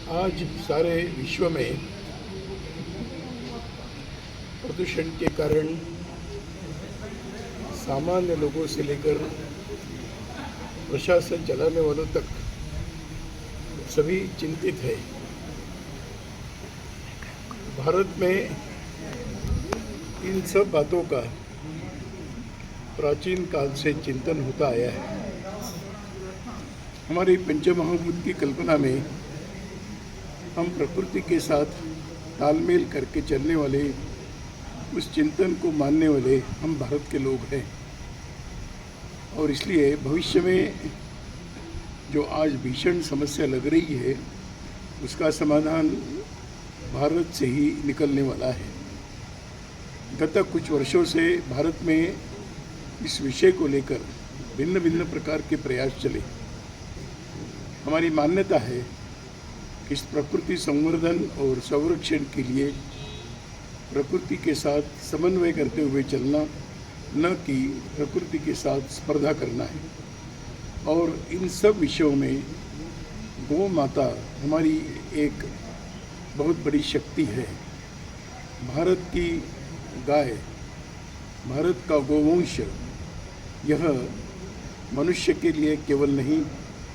आज सारे विश्व में प्रदूषण के कारण सामान्य लोगों से लेकर प्रशासन चलाने वालों तक सभी चिंतित है। भारत में इन सब बातों का प्राचीन काल से चिंतन होता आया है। हमारी पंचमहाभूत की कल्पना में हम प्रकृति के साथ तालमेल करके चलने वाले उस चिंतन को मानने वाले हम भारत के लोग हैं और इसलिए भविष्य में जो आज भीषण समस्या लग रही है उसका समाधान भारत से ही निकलने वाला है। गत कुछ वर्षों से भारत में इस विषय को लेकर भिन्न भिन्न प्रकार के प्रयास चले। हमारी मान्यता है कि इस प्रकृति संवर्धन और संरक्षण के लिए प्रकृति के साथ समन्वय करते हुए चलना, न कि प्रकृति के साथ स्पर्धा करना है। और इन सब विषयों में गौ माता हमारी एक बहुत बड़ी शक्ति है। भारत की गाय, भारत का गोवंश, यह मनुष्य के लिए केवल नहीं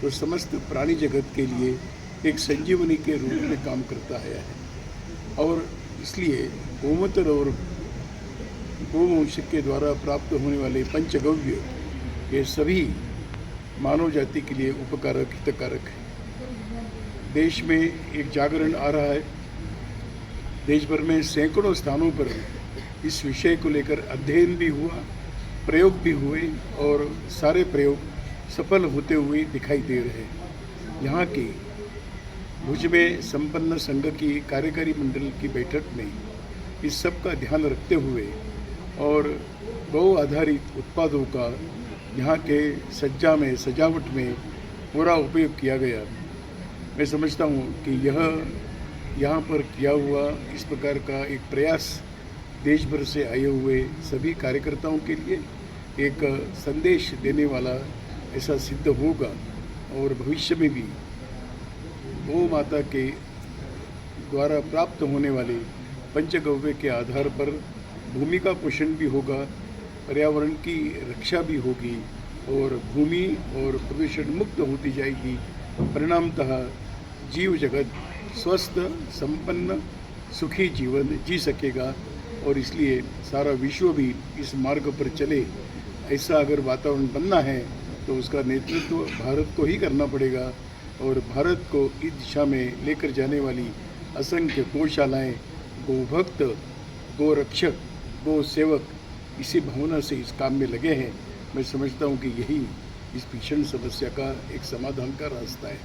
तो समस्त प्राणी जगत के लिए एक संजीवनी के रूप में काम करता आया है। और इसलिए गोमूत्र और गोवंश के द्वारा प्राप्त होने वाले पंचगव्य ये सभी मानव जाति के लिए उपकारक हितकारक है। देश में एक जागरण आ रहा है। देश भर में सैकड़ों स्थानों पर इस विषय को लेकर अध्ययन भी हुआ, प्रयोग भी हुए और सारे प्रयोग सफल होते हुए दिखाई दे रहे हैं। यहाँ की भुज में संपन्न संघ की कार्यकारी मंडल की बैठक में इस सब का ध्यान रखते हुए और गौ आधारित उत्पादों का यहाँ के सज्जा में, सजावट में पूरा उपयोग किया गया। मैं समझता हूँ कि यह यहाँ पर किया हुआ इस प्रकार का एक प्रयास देश भर से आए हुए सभी कार्यकर्ताओं के लिए एक संदेश देने वाला ऐसा सिद्ध होगा और भविष्य में भी गौ माता के द्वारा प्राप्त होने वाले पंचगव्य के आधार पर भूमि का पोषण भी होगा, पर्यावरण की रक्षा भी होगी और भूमि और प्रदूषण मुक्त होती जाएगी। परिणामतः जीव जगत स्वस्थ, संपन्न, सुखी जीवन जी सकेगा और इसलिए सारा विश्व भी इस मार्ग पर चले। ऐसा अगर वातावरण बनना है तो उसका नेतृत्व भारत को ही करना पड़ेगा और भारत को इस दिशा में लेकर जाने वाली असंख्य गौशालाएँ, गोभक्त, गोरक्षक, गौ सेवक इसी भावना से इस काम में लगे हैं। मैं समझता हूँ कि यही इस भीषण समस्या का एक समाधान का रास्ता है।